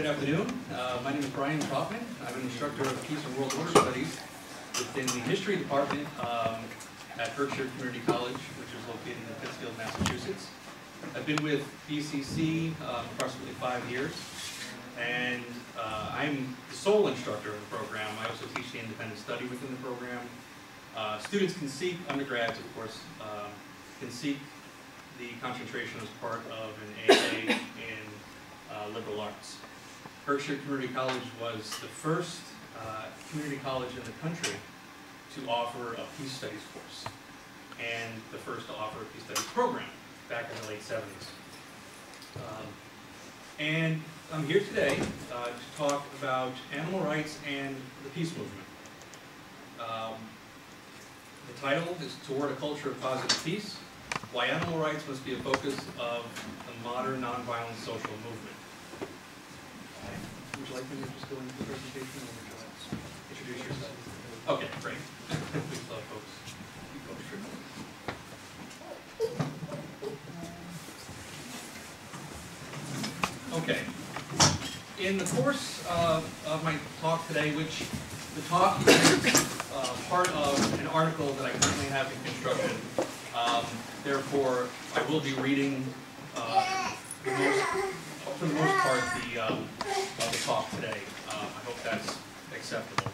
Good afternoon. My name is Trautman. I'm an instructor of Peace and World Order Studies within the History Department at Berkshire Community College, which is located in Pittsfield, Massachusetts. I've been with BCC approximately 5 years, and I'm the sole instructor of the program. I also teach the independent study within the program. Students can seek, undergrads of course, can seek the concentration as part of an AA in liberal arts. Berkshire Community College was the first community college in the country to offer a peace studies course, and the first to offer a peace studies program back in the late 70s. And I'm here today to talk about animal rights and the peace movement. The title is Toward a Culture of Positive Peace: Why Animal Rights Must Be a Focus of the Modern Nonviolent Social Movement. Would you like me to just go into the presentation, or would you like to introduce yourself? Okay, great. Please tell folks. Okay. In the course of my talk today, which the talk is part of an article that I currently have in construction, therefore I will be reading for the most part the talk today. I hope that's acceptable.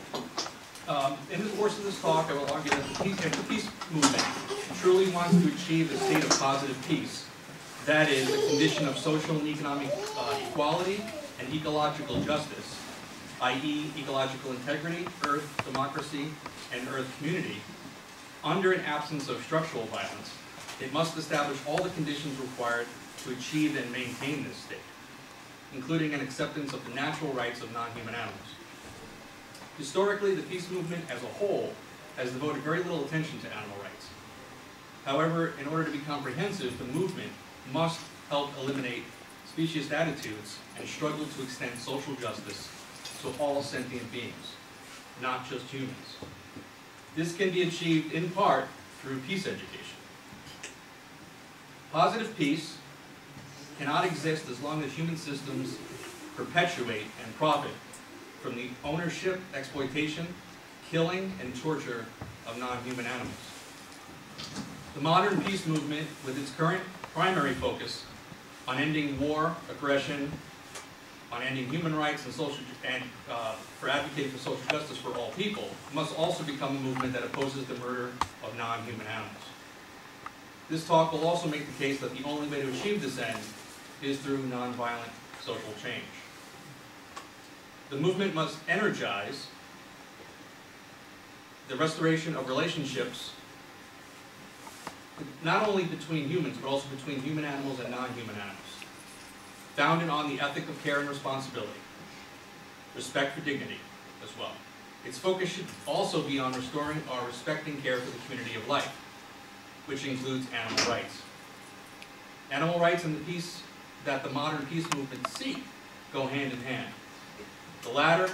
In the course of this talk, I will argue that if the peace movement truly wants to achieve a state of positive peace, that is, a condition of social and economic equality and ecological justice, i.e. ecological integrity, earth democracy, and earth community, under an absence of structural violence, it must establish all the conditions required to achieve and maintain this state, including an acceptance of the natural rights of non-human animals. Historically, the peace movement as a whole has devoted very little attention to animal rights. However, in order to be comprehensive, the movement must help eliminate specious attitudes and struggle to extend social justice to all sentient beings, not just humans. This can be achieved in part through peace education. Positive peace cannot exist as long as human systems perpetuate and profit from the ownership, exploitation, killing, and torture of non-human animals. The modern peace movement, with its current primary focus on ending war, aggression, on ending human rights and for advocating for social justice for all people, must also become a movement that opposes the murder of non-human animals. This talk will also make the case that the only way to achieve this end is through nonviolent social change. The movement must energize the restoration of relationships not only between humans, but also between human animals and non-human animals, founded on the ethic of care and responsibility, respect for dignity as well. Its focus should also be on restoring or respecting care for the community of life, which includes animal rights. Animal rights and the peace that the modern peace movement seek go hand in hand. The latter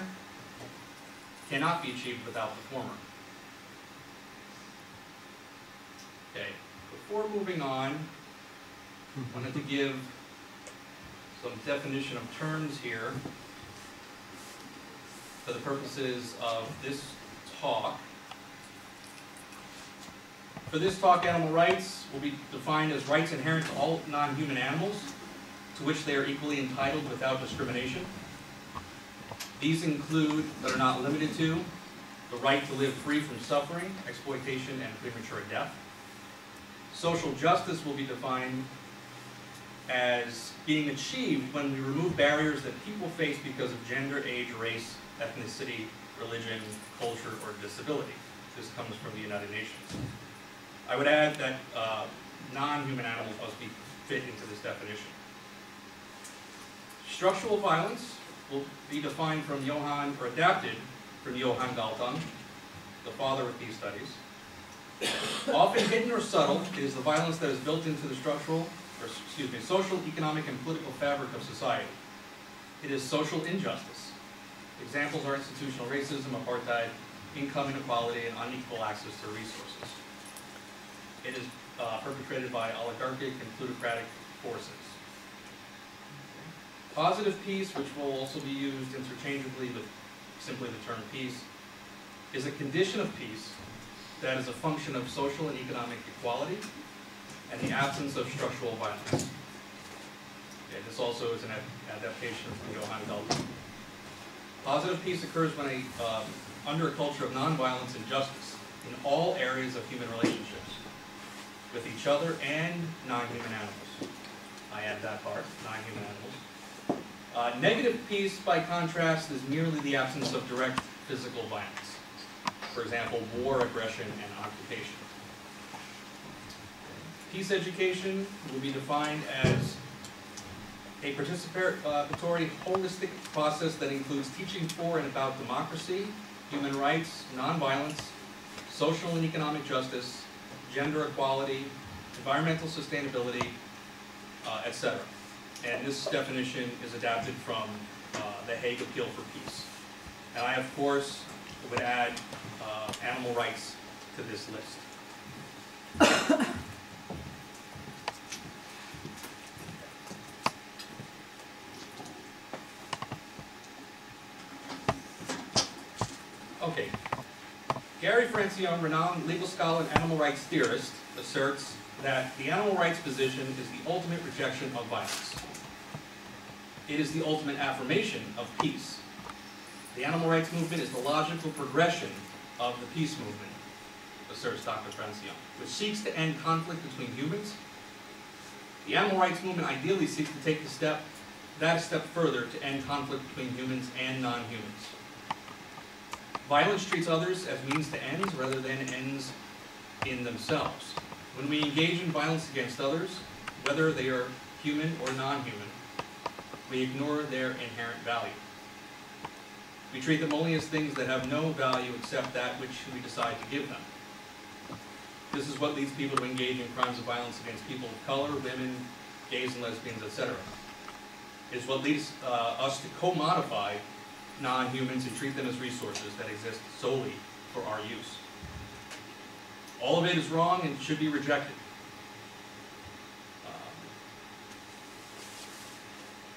cannot be achieved without the former. Okay, before moving on, I wanted to give some definition of terms here for the purposes of this talk. For this talk, animal rights will be defined as rights inherent to all non-human animals, to which they are equally entitled without discrimination. These include, but are not limited to, the right to live free from suffering, exploitation, and premature death. Social justice will be defined as being achieved when we remove barriers that people face because of gender, age, race, ethnicity, religion, culture, or disability. This comes from the United Nations. I would add that non-human animals must be fit into this definition. Structural violence will be defined from or adapted from Johann Galtung, the father of peace studies. Often hidden or subtle, it is the violence that is built into the social, economic, and political fabric of society. It is social injustice. Examples are institutional racism, apartheid, income inequality, and unequal access to resources. It is perpetrated by oligarchic and plutocratic forces. Positive peace, which will also be used interchangeably with simply the term peace, is a condition of peace that is a function of social and economic equality and the absence of structural violence. Okay, this also is an adaptation from Johann Galtung. Positive peace occurs when under a culture of nonviolence and justice in all areas of human relationships with each other and non-human animals. I add that part, non-human animals. Negative peace, by contrast, is merely the absence of direct physical violence. For example, war, aggression, and occupation. Peace education will be defined as a participatory, holistic process that includes teaching for and about democracy, human rights, nonviolence, social and economic justice, gender equality, environmental sustainability, etc. And this definition is adapted from the Hague Appeal for Peace. And I, of course, would add animal rights to this list. Okay. Gary Francione, renowned legal scholar and animal rights theorist, asserts that the animal rights position is the ultimate rejection of violence. It is the ultimate affirmation of peace. The animal rights movement is the logical progression of the peace movement, asserts Dr. Francione, which seeks to end conflict between humans. The animal rights movement ideally seeks to take that a step further to end conflict between humans and non-humans. Violence treats others as means to ends rather than ends in themselves. When we engage in violence against others, whether they are human or non-human, we ignore their inherent value. We treat them only as things that have no value except that which we decide to give them. This is what leads people to engage in crimes of violence against people of color, women, gays and lesbians, etc. It is what leads us to co-modify non-humans and treat them as resources that exist solely for our use. All of it is wrong and should be rejected.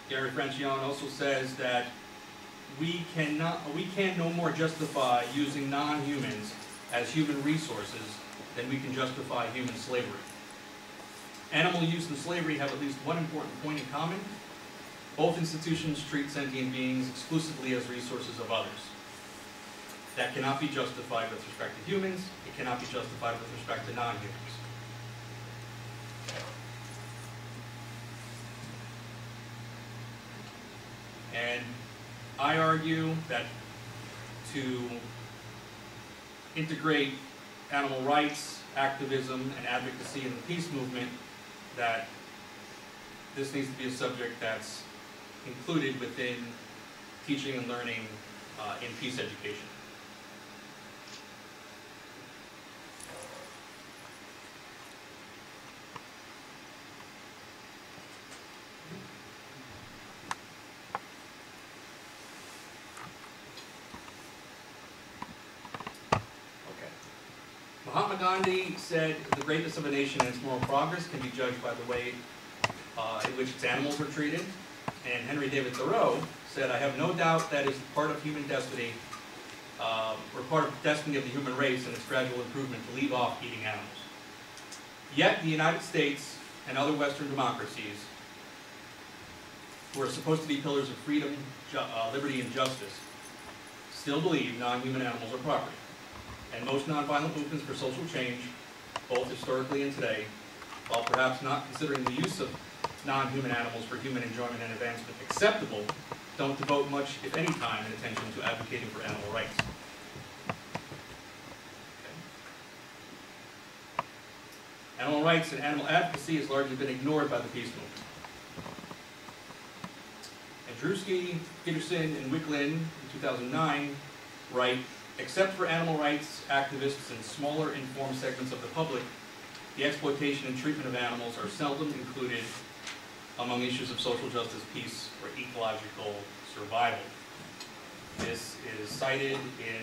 Gary Francione also says that we can no more justify using non-humans as human resources than we can justify human slavery. Animal use and slavery have at least one important point in common. Both institutions treat sentient beings exclusively as resources of others. That cannot be justified with respect to humans. It cannot be justified with respect to non-humans. And I argue that to integrate animal rights, activism, and advocacy in the peace movement, that this needs to be a subject that's included within teaching and learning in peace education. Mahatma Gandhi said the greatness of a nation and its moral progress can be judged by the way in which its animals are treated. And Henry David Thoreau said, I have no doubt that is part of human destiny, or part of the destiny of the human race and its gradual improvement to leave off eating animals. Yet the United States and other Western democracies, who are supposed to be pillars of freedom, liberty, and justice, still believe non-human animals are property. And most nonviolent movements for social change, both historically and today, while perhaps not considering the use of non-human animals for human enjoyment and advancement acceptable, don't devote much, if any, time and attention to advocating for animal rights. Okay. Animal rights and animal advocacy has largely been ignored by the peace movement. Andruski, Peterson, and Wicklin in 2009 write, except for animal rights activists and smaller informed segments of the public, the exploitation and treatment of animals are seldom included among issues of social justice, peace, or ecological survival. This is cited in